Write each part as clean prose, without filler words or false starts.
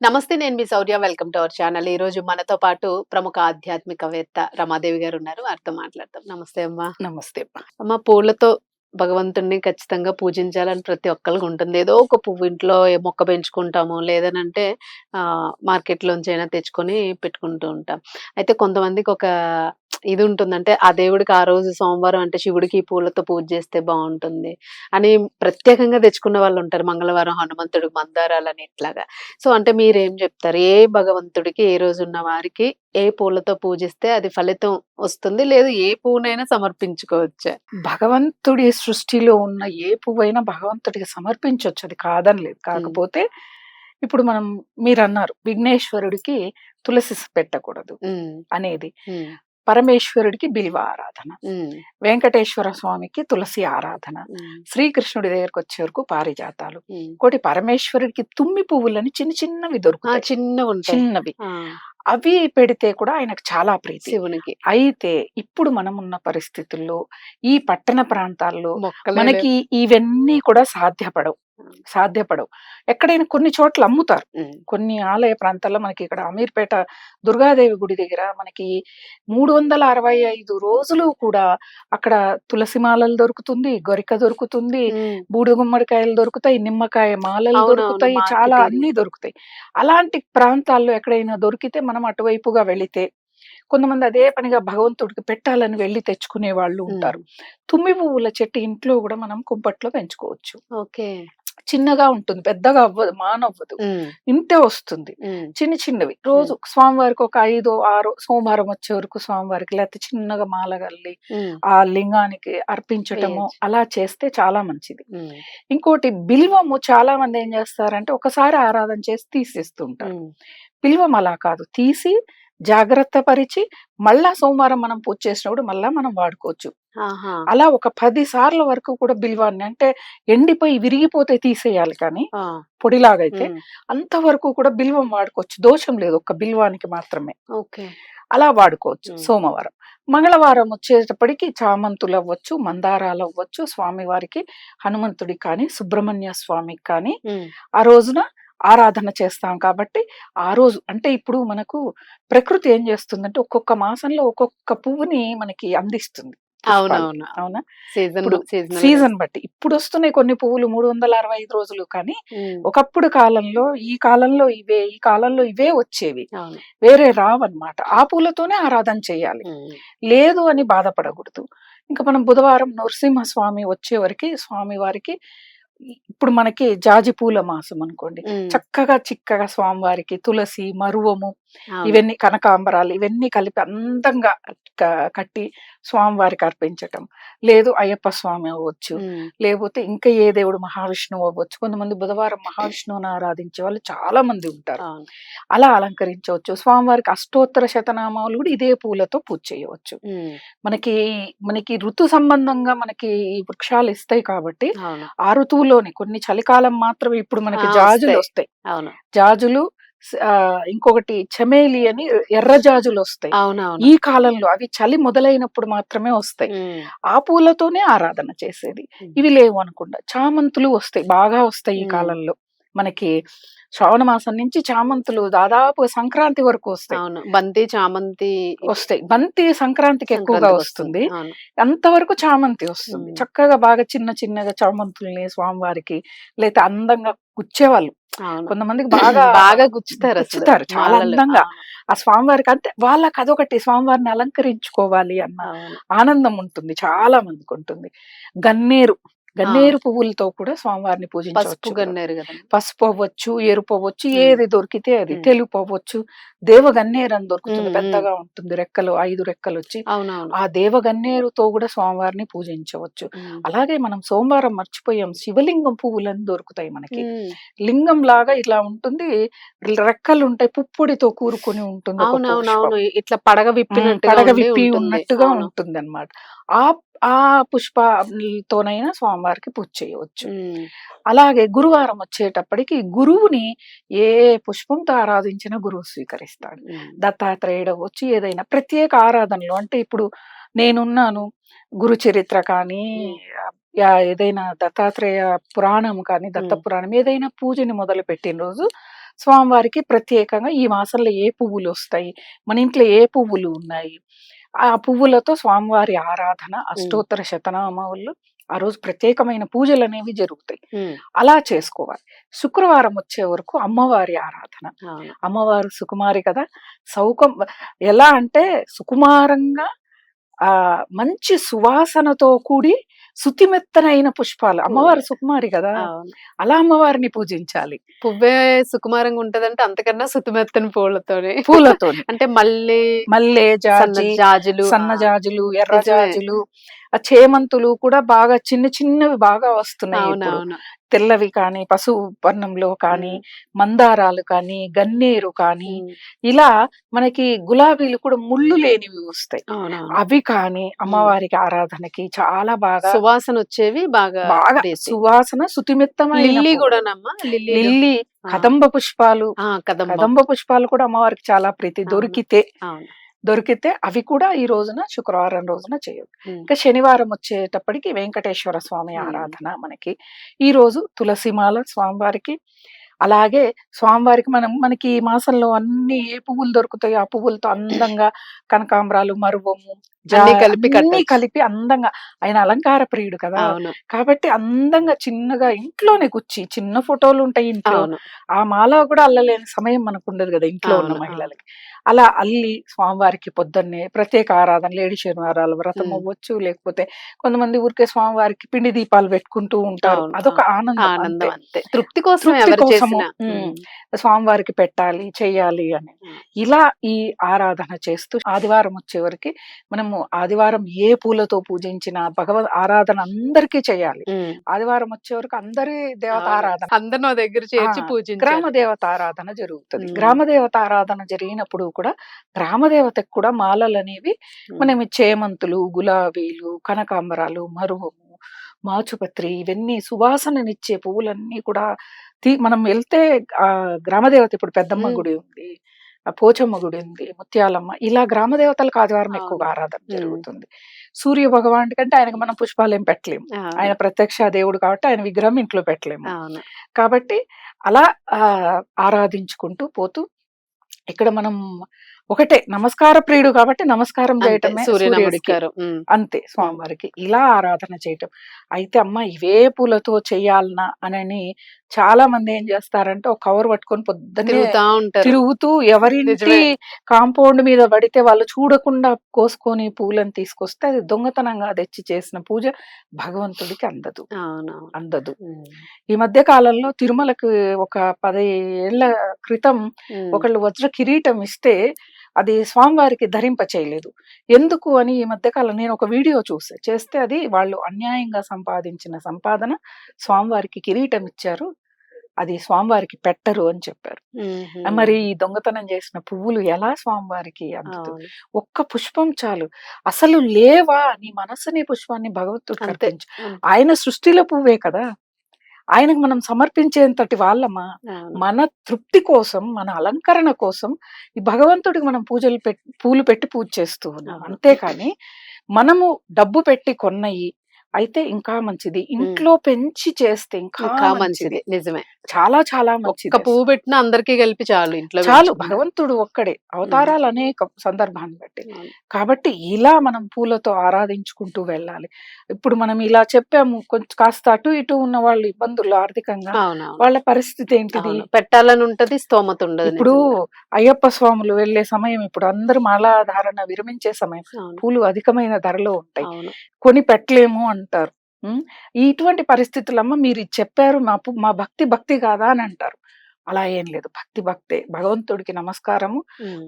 నమస్తే. నేను మీ Shourya. Welcome to our channel. ఈరోజు మనతో పాటు ప్రముఖ ఆధ్యాత్మికవేత్త రమాదేవి గారు ఉన్నారు. వారితో మాట్లాడదాం. నమస్తే అమ్మా. నమస్తే అమ్మా. అమ్మ, పూలతో భగవంతుడిని ఖచ్చితంగా పూజించాలని ప్రతి ఒక్కళ్ళకి ఉంటుంది. ఏదో ఒక పువ్వు ఇంట్లో మొక్క పెంచుకుంటాము. లేదనంటే మార్కెట్‌లోంచి అయినా తెచ్చుకొని పెట్టుకుంటూ ఉంటాం. అయితే కొంతమందికి ఒక ఇది ఉంటుంది. అంటే ఆ దేవుడికి ఆ రోజు సోమవారం అంటే శివుడికి ఈ పూలతో పూజ చేస్తే బావుంటుంది అని ప్రత్యేకంగా తెచ్చుకున్న వాళ్ళుంటారు. మంగళవారం హనుమంతుడికి మందారాలని ఇట్లాగా. సో, అంటే మీరేం చెప్తారు? ఏ భగవంతుడికి ఏ రోజున్న వారికి ఏ పూలతో పూజిస్తే అది ఫలితం వస్తుంది? లేదు ఏ పువ్వునైనా సమర్పించుకోవచ్చా? భగవంతుడి సృష్టిలో ఉన్న ఏ పువ్వైనా భగవంతుడికి సమర్పించొచ్చు, అది కాదనలేదు. హ్మ్. కాకపోతే ఇప్పుడు మీరన్నారు విఘ్నేశ్వరుడికి తులసి పెట్టకూడదు హ్మ్. అనేది. హ్మ్. పరమేశ్వరుడికి బిల్వ ఆరాధన, హ్మ్. వెంకటేశ్వర స్వామికి తులసి ఆరాధన, హ్మ్. శ్రీకృష్ణుడి దగ్గరకు వచ్చే వరకు పారిజాతాలు. హ్మ్. ఇంకోటి పరమేశ్వరుడికి తుమ్మి పువ్వులని చిన్న చిన్నవి ఆ! దొరుకుతాయి, చిన్నగుంటాయి. చిన్నవి. ఆ! అవి పెడితే కూడా ఆయనకు చాలా ప్రీతి. శివునికి. అయితే ఇప్పుడు మనమున్న పరిస్థితుల్లో ఈ పట్టణ ప్రాంతాల్లో మొక్కలే లేవు. మనకి ఇవన్నీ కూడా సాధ్యపడవు. హ్మ్. సాధ్యపడవు. ఎక్కడైనా కొన్ని చోట్ల అమ్ముతారు. హ్మ్. కొన్ని ఆలయ ప్రాంతాల్లో మనకి ఇక్కడ అమీర్పేట దుర్గాదేవి గుడి దగ్గర మనకి 365 రోజులు కూడా అక్కడ తులసి మాలలు దొరుకుతుంది, గొరిక దొరుకుతుంది, హ్మ్. బూడిద గుమ్మడికాయలు దొరుకుతాయి, నిమ్మకాయ మాలలు అవునవును. దొరుకుతాయి, మార్కెట్ చాలా ఏరియా. అన్నీ దొరుకుతాయి. అలాంటి ప్రాంతాల్లో ఎక్కడైనా దొరికితే మనం అటువైపుగా వెళితే కొంతమంది అదే పనిగా భగవంతుడికి పెట్టాలని వెళ్లి తెచ్చుకునే వాళ్ళు హ్మ్. ఉంటారు. తుమ్మి పువ్వుల చెట్టు ఇంట్లో కూడా మనం కుంపట్లో పెంచుకోవచ్చు. ఓకే. చిన్నగా ఉంటుంది, పెద్దగా అవ్వదు, మానవ్వదు, హ్మ్. ఇంతే వస్తుంది. హ్మ్. చిన్న చిన్నవి హ్మ్. రోజు స్వామివారికి ఒక 5, 6 సోమవారం వచ్చే వరకు స్వామివారికి లేకపోతే చిన్నగా మాలగల్లి హ్మ్. ఆ లింగానికి అర్పించటము వేయొచ్చు. అలా చేస్తే చాలా మంచిది. హ్మ్. ఇంకోటి బిల్వము చాలా మంది ఏం చేస్తారంటే ఒకసారి ఆరాధన చేసి తీసేస్తుంటారు. హ్మ్. బిల్వం అలా కాదు. తీసి జాగ్రత్త పరిచి మళ్ళా సోమవారం మనం పూజ చేసినప్పుడు మళ్ళా మనం వాడుకోవచ్చు. ఆహా! అలా ఒక 10 సార్ల వరకు కూడా బిల్వాన్ని అంటే ఎండిపోయి విరిగిపోతే తీసేయాలి కానీ ఆ! పొడిలాగైతే హ్మ్. అంతవరకు కూడా బిల్వం వాడుకోవచ్చు. దోషం లేదు. ఒక్క బిల్వానికి మాత్రమే. ఓకే. అలా వాడుకోవచ్చు హ్మ్. సోమవారం. మంగళవారం వచ్చేటప్పటికి చామంతులవ్వచ్చు, మందారాలవ్వచ్చు, స్వామివారికి హనుమంతుడికి కానీ, సుబ్రహ్మణ్య స్వామికి కానీ హ్మ్. ఆ రోజున ఆరాధన చేస్తాం కాబట్టి, ఆ రోజు అంటే ఇప్పుడు మనకు ప్రకృతి ఏం చేస్తుందంటే, ఒక్కొక్క మాసంలో ఒక్కొక్క పువ్వుని మనకి అందిస్తుంది, పుష్పాలు. అవునవును. అవునా? ఇప్పుడు సీజనల్‌గా. సీజన్ బట్టి. ఇప్పుడొస్తున్నాయి కొన్ని పువ్వులు 365 రోజులు కానీ, హ్మ్. ఒకప్పుడు కాలంలో ఈ కాలంలో ఇవే, ఈ కాలంలో ఇవే వచ్చేవి. అవును. వేరే రావన్నమాట. ఆ పూలతోనే ఆరాధన చేయాలి. హ్మ్. లేదు అని బాధపడకూడదు. ఇంక మనం బుధవారం నరసింహస్వామి వచ్చేవరకి స్వామివారికి ఇప్పుడు మనకి జాజి పూల మాసం అనుకోండి. హ్మ్. చక్కగా చిక్కగా స్వామివారికి తులసి, మరువము అవును. ఇవన్నీ కనకాంబరాలు ఇవన్నీ కలిపి అందంగా క కట్టి స్వామివారికి అర్పించటం. లేదు అయ్యప్ప స్వామి అవ్వచ్చు. హ్మ్. లేకపోతే ఇంకా ఏ దేవుడు మహావిష్ణువు అవ్వచ్చు. కొంతమంది బుధవారం మహావిష్ణువుని ఆరాధించే వాళ్ళు చాలా మంది ఉంటారు. అవును. అలా అలంకరించవచ్చు. స్వామివారికి అష్టోత్తర శతనామాలు కూడా ఇదే పూలతో పూజ చేయవచ్చు. హ్మ్. మనకి, మనకి ఋతు సంబంధంగా మనకి ఈ వృక్షాలు ఇస్తాయి కాబట్టి, అవును. ఆ ఋతువులోనే కొన్ని చలికాలం మాత్రమే ఇప్పుడు ఆ! మనకి ఒస్తాయి. జాజులొస్తాయి. అవును. జాజులు ఇంకొకటి చమేలి అని ఎర్ర జాజులొస్తాయి. అవునవును. ఈ కాలంలో అవి చలి మొదలైనప్పుడు మాత్రమే వస్తాయి. హ్మ్. ఆ పూలతోనే ఆరాధన చేసేది. హ్మ్. ఇవి లేవు అనుకుంటా. చామంతులు వస్తాయి, బాగా వస్తాయి ఈ హ్మ్. కాలంలో. మనకి శ్రావణ మాసం నుంచి చామంతులు దాదాపు సంక్రాంతి వరకు వస్తాయి. అవును. బంతి, చామంతి ఇవి వస్తాయి. బంతి సంక్రాంతికి ఎక్కువగా సంక్రాంతికొస్తుంది. వస్తుంది. అవును. అంతవరకు చామంతి వస్తుంది. హ్మ్. చక్కగా బాగా చిన్న చిన్నగా చామంతుల్ని స్వామివారికి లేతే అందంగా గుచ్చేవాళ్ళు. అవును. కొంతమందికి బాగా బాగా గుచ్చుతారసలు గుచ్చుతారు చాలా మాలలు. అందంగా. అవును. ఆ స్వామివారికి అంటే వాళ్ళకదొకటి స్వామివారిని అలంకరించుకోవాలి అన్న అవును. ఆనందం ఉంటుంది. చాలా మందికుంటుంది. గన్నేరు, ఆ! గన్నేరు పువ్వులతో కూడా స్వామివారిని పసుపు పూజించవచ్చు కూడా. గన్నేరు గదండీ! పసుపు అవ్వచ్చు, ఎరుపు అవ్వచ్చు, హ్మ్. ఏది దొరికితే అది. హ్మ్. తెలుపు అవ్వచ్చు. దేవగన్నేరు అని దొరుకుతుంది. హ్మ్. హ్మ్. పెద్దగా ఉంటుంది. రెక్కలు 5 రెక్కలొచ్చి. అవునవును. ఆ దేవగన్నేరుతో గూడా స్వామివారిని పూజించవచ్చు. హ్మ్. అలాగే మనం సోమవారం మర్చిపోయాం. శివలింగం పువ్వులని దొరుకుతాయి మనకి. హ్మ్. లింగంలాగా ఇట్లా ఉంటుంది. రెక్కలుంటాయి. పుప్పొడితో కూరుకొని ఉంటుంది ఒక పుష్పం. అవునవునవును. ఇట్లా పడగ విప్పినట్టుగా పడగ ఉండి విప్పి ఉంటుంది. ఉన్నట్టుగా అవును. ఉంటుందన్నమాట. ఆ ఆ పుష్పాలతోనైనా స్వామివారికి పూజ చేయవచ్చు. హ్మ్. అలాగే గురువారం వచ్చేటప్పటికి గురువుని ఏ పుష్పంతో ఆరాధించినా గురువు స్వీకరిస్తాడు. హ్మ్. దత్తాత్రేయుడవ్వచ్చు, ఏదైనా ప్రత్యేక ఆరాధనలు అంటే ఇప్పుడు నేనున్నాను, గురు చరిత్ర కానీ, హ్మ్. ఏదైనా దత్తాత్రేయ పురాణం కానీ, దత్త హ్మ్. పురాణం ఏదైనా పూజని మొదలుపెట్టిన రోజు స్వామివారికి ప్రత్యేకంగా ఈ మాసంలో ఏ పువ్వులు వస్తాయి, మన ఇంట్లో ఏ పువ్వులు ఉన్నాయి, ఆ పువ్వులతో స్వామివారి ఆరాధన, అష్టోత్తర శతనామావళులు, ఆ రోజు ప్రత్యేకమైన పూజలు అనేవి జరుగుతాయి. అలా చేసుకోవాలి. శుక్రవారం వచ్చే వరకు అమ్మవారి ఆరాధన. అవును. అమ్మవారు సుకుమారి కదా, సౌకం ఎలా అంటే సుకుమారంగా మంచి సువాసనతో కూడి శుతిమెత్తనైన పుష్పాలు. అమ్మవారు సుకుమారి కదా, అవును. అలా అమ్మవారిని పూజించాలి. పువ్వే సుకుమారంగా ఉంటదంటే అంతకన్నా సుతిమెత్తని పూలతోనే. పూలతోని అంటే మల్లె, మల్లె, జాజి, సన్నజాజులు. సన్నజాజులు, ఎర్ర నిజమే. జాజులు, ఆ చేమంతులు కూడా బాగా చిన్న చిన్నవి బాగా వస్తున్నాయి ఇప్పుడు. అవునవును. తెల్లవి కానీ, పసుపు వర్ణంలో కానీ, మందారాలు కానీ, గన్నేరు కానీ, ఇలా మనకి గులాబీలు కూడా ముళ్ళు లేనివి వస్తాయి. అవునవును. అవి కానీ అమ్మవారికి ఆరాధనకి చాలా బాగా సువాసన వచ్చేవి బాగా బాగా ప్రీతి. సువాసన శుతిమెత్తమైన లిల్లీ పువ్వులు. కూడానమ్మా, లిల్లీలు. లిల్లీ, కదంబ పుష్పాలు. కదంబం. కదంబ పుష్పాలు కూడా అమ్మవారికి చాలా ప్రీతి. అవును. అవును. దొరికితే అవి కూడా ఈ రోజున శుక్రవారం రోజున చేయొచ్చు. ఉమ్. ఇంకా శనివారం వచ్చేటప్పటికి వెంకటేశ్వర స్వామి ఆరాధన మనకి. ఈ రోజు తులసిమాల స్వామివారికి, అలాగే స్వామివారికి మనకి ఈ మాసంలో అన్ని ఏ పువ్వులు దొరుకుతాయో ఆ పువ్వులతో అందంగా కనకాంబరాలు, మరువము, అన్ని కలిపి అన్ని కట్టొచ్చు. కలిపి అందంగా, ఆయన అలంకార ప్రియుడు కదా, అవును. కాబట్టి అందంగా చిన్నగా ఇంట్లోనే గుచ్చి, చిన్న ఫోటోలు ఉంటాయి ఇంట్లో, అవును. ఆ మాల కూడా అల్లలేని సమయం మనకు ఉండదు కదా ఇంట్లో ఉన్న అవును. మహిళలకి. అలా అల్లి స్వామివారికి పొద్దున్నే ప్రత్యేక ఆరాధన, లేడి శనివారాల వ్రతం అవ్వచ్చు, లేకపోతే కొంతమంది ఊరికే స్వామివారికి పిండి దీపాలు పెట్టుకుంటూ ఉంటారు. అవును. అదొక ఆనందం అంతే. ఆనందం అంతే. తృప్తి కోసం తృప్తి ఎవరు కోసము చేసినా. స్వామివారికి పెట్టాలి, చెయ్యాలి అని. ఇలా ఈ ఆరాధన చేస్తూ ఆదివారం వచ్చేవరకు మనము ఆదివారం ఏ పూలతో పూజించిన భగవద్ ఆరాధన అందరికీ చేయాలి. ఆదివారం వచ్చే వరకు అందరి దేవత ఆరాధన, అందరు నా దగ్గర చేర్చి పూజించాలి. గ్రామ దేవత ఆరాధన జరుగుతుంది. గ్రామ దేవత ఆరాధన జరిగినప్పుడు కూడా గ్రామ దేవతకు కూడా మాలలు అనేవి మనం చేమంతులు, గులాబీలు, కనకాంబరాలు, మరువము, మాచుపత్రి, ఇవన్నీ సువాసననిచ్చే పువ్వులన్నీ కూడా మనం వెళ్తే గ్రామదేవత, ఇప్పుడు పెద్దమ్మ గుడి ఉంది, పోచమ్మ గుడి ఉంది, ముత్యాలమ్మ, ఇలా గ్రామ దేవతలకు ఆదివారం ఎక్కువగా ఆరాధన జరుగుతుంది. సూర్య భగవాన్ కంటే ఆయనకు మనం పుష్పాలు ఏం పెట్టలేము, ఆయన ప్రత్యక్ష దేవుడు కాబట్టి ఆయన విగ్రహం ఇంట్లో పెట్టలేము. కాబట్టి అలా ఆరాధించుకుంటూ పోతూ ఇక్కడ మనం ఒకటే నమస్కార ప్రియుడు కాబట్టి నమస్కారం చేయటమే సూర్యుడికి, అంతే స్వామివారికి. ఇలా ఆరాధన చేయటం. అయితే అమ్మ ఇవే పూలతో చెయ్యాలనా అని చాలా మంది ఏం చేస్తారంటే ఒక కవర్ పట్టుకొని పొద్దున్నే తిరుగుతూ ఎవరింటి కాంపౌండ్ మీద పడితే వాళ్ళు చూడకుండా కోసుకొని పూలను తీసుకొస్తే అది దొంగతనంగా తెచ్చి చేసిన పూజ భగవంతుడికి అందదు. ఈ మధ్య కాలంలో తిరుమలకి ఒక 10 ఏళ్ల క్రితం ఒకళ్ళు వజ్ర కిరీటం ఇస్తే అది స్వామివారికి ధరింప చేయలేదు. ఎందుకు అని ఈ మధ్యకాలం నేను ఒక వీడియో చేస్తే అది వాళ్ళు అన్యాయంగా సంపాదించిన సంపాదన, స్వామివారికి కిరీటం ఇచ్చారు, అది స్వామివారికి పెట్టరు అని చెప్పారు. మరి ఈ దొంగతనం చేసిన పువ్వులు ఎలా స్వామివారికి అందుతుంది? ఒక్క పుష్పం చాలు. అసలు లేవా నీ మనసుని పుష్పాన్ని భగవంతుడికి అర్పించు. ఆయన సృష్టిలో పువ్వే కదా, ఆయనకు మనం సమర్పించేంతటి వాళ్ళమా? మన తృప్తి కోసం, మన అలంకరణ కోసం ఈ భగవంతుడికి మనం పూలు పెట్టి పూజ చేస్తూ ఉన్నాం. అంతేకాని మనము డబ్బు పెట్టి కొన్నయి అయితే ఇంకా మంచిది, ఇంట్లో పెంచి చేస్తే ఇంకా మంచిది. నిజమే, చాలా చాలా మంచిది. పువ్వు పెట్టిన అందరికీ కలిపి చాలు, ఇంట్లో చాలు. భగవంతుడు ఒక్కడే, అవతారాలు అనేక సందర్భాన్ని బట్టి. కాబట్టి ఇలా మనం పూలతో ఆరాధించుకుంటూ వెళ్ళాలి. ఇప్పుడు మనం ఇలా చెప్పాము, కొంచెం కాస్త అటు ఇటు ఉన్న వాళ్ళు ఇబ్బందులు ఆర్థికంగా, వాళ్ళ పరిస్థితి ఏంటిది? పెట్టాలని ఉంటది, స్తోమత ఉండదు. ఇప్పుడు అయ్యప్ప స్వాములు వెళ్లే సమయం, ఇప్పుడు అందరూ మాలాధారణ విరమించే సమయం, పూలు అధికమైన ధరలో ఉంటాయి, కొని పెట్టలేము అంటారు. ఇటువంటి పరిస్థితులమ్మ మీరు చెప్పారు, మా భక్తి కాదా అని అంటారు. అలా ఏం లేదు, భక్తే. భగవంతుడికి నమస్కారము,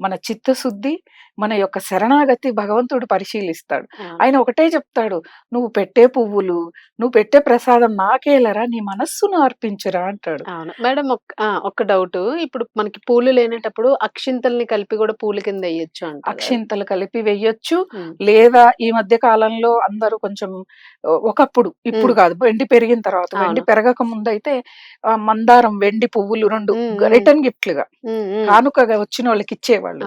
మన చిత్తశుద్ధి, మన యొక్క శరణాగతి భగవంతుడు పరిశీలిస్తాడు. ఆయన ఒకటే చెప్తాడు, నువ్వు పెట్టే పువ్వులు, నువ్వు పెట్టే ప్రసాదం నాకేలరా, నీ మనస్సును అర్పించరా అంటాడు. మేడం ఒక డౌట్, ఇప్పుడు మనకి పూలు లేనేటప్పుడు అక్షింతల్ని కలిపి కూడా పూల కింద వేయొచ్చు అంట. అక్షింతలు కలిపి వేయొచ్చు, లేదా ఈ మధ్య కాలంలో అందరూ కొంచెం, ఒకప్పుడు, ఇప్పుడు కాదు, వెండి పెరిగిన తర్వాత, వెండి పెరగక ముందు అయితే మందారం, వెండి పువ్వులు 2 రిటర్న్ గిఫ్ట్లుగా కానుకగా వచ్చిన వాళ్ళకి ఇచ్చేవాళ్ళు.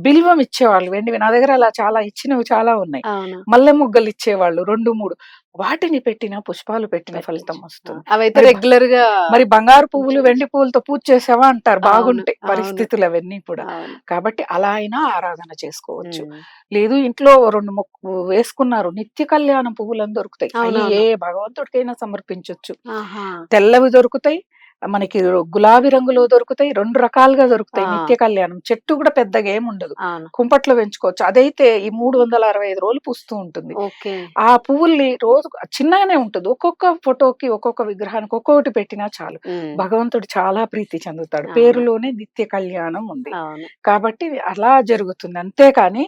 బిల్వం ఇచ్చేవాళ్ళు. ఇచ్చేవాళ్ళు వెండివి. నా దగ్గర అలా చాలా ఇచ్చినవి చాలా ఉన్నాయి. అవును. మల్లె మొగ్గలు ఇచ్చేవాళ్ళు 2, 3 వాటిని పెట్టిన పుష్పాలు పెట్టిన ఫలితం పెట్టొచ్చు. వస్తుంది. అవైతే మరి రెగ్యులర్ గా మరి బంగారు పువ్వులు, ఉంచవచ్చు. వెండి పువ్వులతో పూజ చేసావా అంటారు. అవును. బాగుంటాయి అవును. పరిస్థితులు అవన్నీ కూడా. అవును. కాబట్టి అలా అయినా ఆరాధన చేసుకోవచ్చు. హ్మ్. లేదు ఇంట్లో 2 వేసుకున్నారు. నిత్య కళ్యాణం పువ్వులని దొరుకుతాయి. అయి ఏ అవునవును. భగవంతుడికైనా సమర్పించొచ్చు. ఆహా! తెల్లవి దొరుకుతాయి. మనకి గులాబీ రంగులో దొరుకుతాయి. 2 రకాలుగా దొరుకుతాయి. ఆ! నిత్య కళ్యాణం. చెట్టు కూడా పెద్దగా ఏముండదు. అవును. కుంపట్లో పెంచుకోవచ్చు. అదైతే ఈ 365 రోజులు పూస్తూ ఉంటుంది. ఓకే. ఆ పువ్వుల్ని రోజు చిన్నగానే ఉంటుంది. ఒక్కొక్క ఫోటోకి, ఒక్కొక్క విగ్రహానికి ఒక్కొక్కటి పెట్టినా చాలు. హ్మ్. భగవంతుడు చాలా ప్రీతి చెందుతాడు. అవును. పేరులోనే నిత్య కళ్యాణం ఉంది. అవును. కాబట్టి అలా జరుగుతుంది. అంతేకాని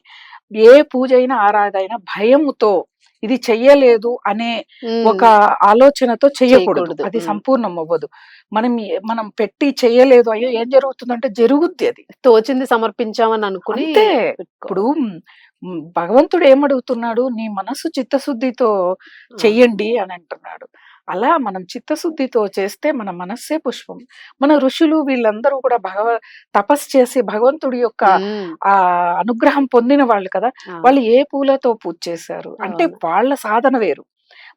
ఏ పూజైనా, ఆరాధైనా భయముతో ఇది చెయ్యలేదు అనే ఒక హ్మ్. ఆలోచనతో చెయ్యకూడదు. చేయకూడదు. అది హ్మ్. సంపూర్ణం అవ్వదు. మనం పెట్టి చెయ్యలేదు అయ్యో ఏం జరుగుతుందంటే జరుగుద్ది అది. తోచింది సమర్పించామని అనుకుని అంతే. ఇప్పుడు పెట్టుకోవాలి. భగవంతుడు ఏమడుగుతున్నాడు? నీ మనస్సు చిత్తశుద్ధితో ఆ! చెయ్యండి అని అంటున్నాడు. అలా మనం చిత్తశుద్ధితో చేస్తే మన మనస్సే పుష్పం. మన ఋషులు వీళ్ళందరూ కూడా తపస్సు చేసి భగవంతుడి యొక్క హ్మ్. అనుగ్రహం పొందిన వాళ్ళు కదా! అవును. వాళ్ళు ఏ పూలతో పూజ చేశారు? అంటే అవును. వాళ్ళ సాధన వేరు.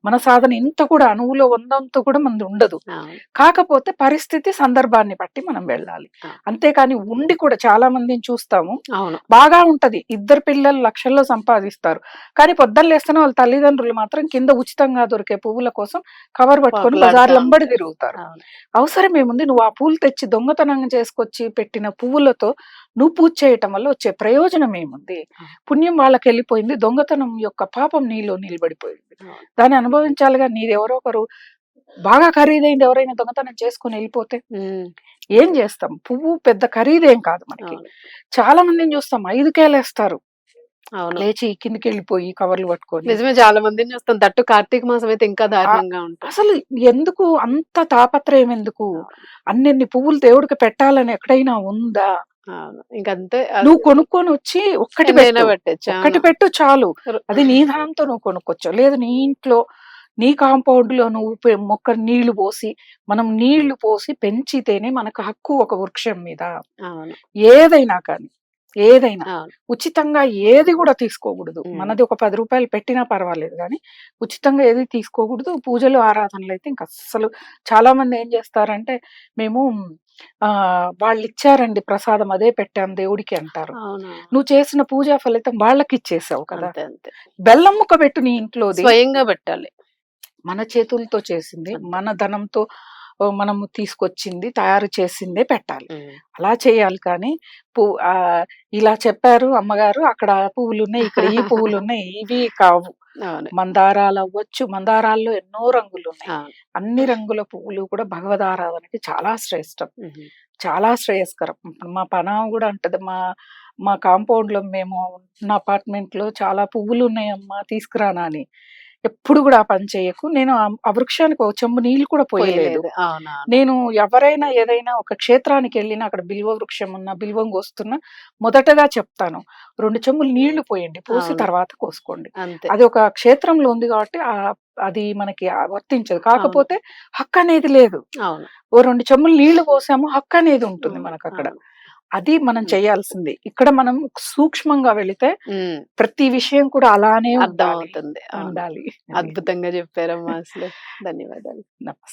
మన సాధన ఇంత కూడా అణువులో వందంత కూడా మనది ఉండదు. అవును. కాకపోతే పరిస్థితి, సందర్భాన్ని బట్టి మనం వెళ్ళాలి. ఆ! అంతేకాని ఉండి కూడా చాలా మందిని చూస్తాము. అవును. బాగా ఉంటది. ఇద్దరు పిల్లలు లక్షల్లో సంపాదిస్తారు. కానీ పొద్దున్న లేస్తేనే వాళ్ళ తల్లిదండ్రులు మాత్రం కింద ఉచితంగా దొరికే పువ్వుల కోసం కవర్ పట్టుకొని పాకులాడుతా బజార్లంబడి ఉంటారు. తిరుగుతారు. అవును. అవసరమేముంది? నువ్వు ఆ పూలు తెచ్చి దొంగతనంగా చేసుకొచ్చి పెట్టిన పువ్వులతో నువ్వు పూజ చేయటం వల్ల వచ్చే ప్రయోజనం ఏముంది? అవును. పుణ్యం వాళ్ళకెళ్ళిపోయింది. దొంగతనం యొక్క పాపం నీలో నిలబడిపోయింది. అవును. దాన్ని అనుభవించాలిగా. నీదెవరో ఒకరు బాగా ఖరీదైంది ఎవరైనా దొంగతనం చేసుకొని ఎళ్ళిపోతే హ్మ్. ఏం జేస్తాం? పువ్వు పెద్ద ఖరీదేం కాదు మనకి. అవును. చాలా మందిని చూస్తాం 5కేలేస్తారు. అవును. లేచి కిందకెళ్ళిపోయి కవర్లు పట్టుకొని. నిజమే చాలా మందిని చూస్తాం. దట్టు కార్తీక మాసం అయితే ఇంకా ఆహ్, దారుణంగా ఉంటుంది. అసలు ఎందుకు అంత తాపత్రయం ఎందుకు? అవును. అన్నెన్ని పువ్వులు దేవుడికి పెట్టాలని ఎక్కడైనా ఉందా? అవును. ఇంకంతే నువ్వు కొనుక్కొనొచ్చి ఒక్కటి ఎన్నైనా పెట్టు. పెట్టొచ్చు. ఒక్కటి అవును. పెట్టు చాలు. రు అది నీ ధనంతో నువ్వు కొనుక్కొచ్చు. లేదు నీ ఇంట్లో, నీ కాంపౌండ్‌లో నువ్వు మొక్క నీళ్లు పోసి, మనం నీళ్లు పోసి పెంచితేనే మనకు హక్కు ఒక వృక్షం మీద. అవును. ఏదైనా కానీ, ఏదైనా. అవును. ఉచితంగా ఏది గూడా తీసుకోకూడదు. హ్మ్. మనది ఒక రూ. 10 పెట్టినా పర్వాలేదు గానీ, ఉచితంగా ఏది తీసుకోకూడదు. పూజలు, ఆరాధనలైతే ఇంకస్సలు చాలా మంది ఏం జేస్తారంటే, మేము వాళ్ళిచ్చారండి ప్రసాదం అదే పెట్టాం దేవుడికి అంటారు. అవునా! నువ్వు చేసిన పూజా ఫలితం వాళ్ళకిచ్చేసావు కదా! అంతే. అంతే. బెల్లం ముక్క పెట్టు నీ ఇంట్లోది. స్వయంగా పెట్టాలి. మన చేతులతో చేసింది, అంతే. మన ధనంతో మనము తీసుకొచ్చింది, తయారు చేసిందే పెట్టాలి. హ్మ్. అలా చేయాలి కానీ పు ఇలా చెప్పారు అమ్మగారు అక్కడ పువ్వులున్నాయి, ఇక్కడ ఈ పువ్వులున్నాయి, ఇవి కావు. అవును. మందారాలవ్వచ్చు, మందారాల్లో ఎన్నో రంగులున్నాయి. అవును. అన్ని రంగుల పువ్వులు కూడా భగవదారాధనకి చాలా శ్రేష్టం. హుహు. చాలా శ్రేయస్కరం. ఇప్పుడు మా పనామ గూడా అంటది. మా మా కాంపౌండ్‌లో మేము ఉన్న అపార్ట్‌మెంట్‌లో చాలా పువ్వులున్నాయమ్మా తీసుకురానా అని. ఎప్పుడు గూడా ఆ పని చేయకు. నేను ఆ వృక్షానికి ఒక చెంబు నీళ్ళు కూడా పోయలేదు. పోయలేదు. అవునవును. నేను ఎవరైనా ఏదైనా ఒక క్షేత్రానికెళ్ళినా అక్కడ బిల్వ వృక్షం ఉన్నా, బిల్వం కోస్తున్నా మొదటగా చెప్తాను. 2 చెంబులు నీళ్లు పోయండి. పోసి అవును. తర్వాత కోసుకోండి. అంతే. అది ఒక క్షేత్రంలో ఉంది కాబట్టి అది మనకి వర్తించదు. అవును. కాకపోతే హక్కనేది లేదు. అవును. ఓ 2 చెంబులు నీళ్లు పోసాము హక్కనేది ఉంటుంది అవును. మనకక్కడ. అవును. అది మనం హ్మ్. చేయాల్సింది. ఇక్కడ మనం సూక్ష్మంగా వెళితే హ్మ్. ప్రతి విషయం కూడా అలానే ఉండాలి. అర్థమవుతుంది. అవును. ఉండాలి. అది. అద్భుతంగా చెప్పారమ్మా అసలు. ధన్యవాదాలు. నమస్తే.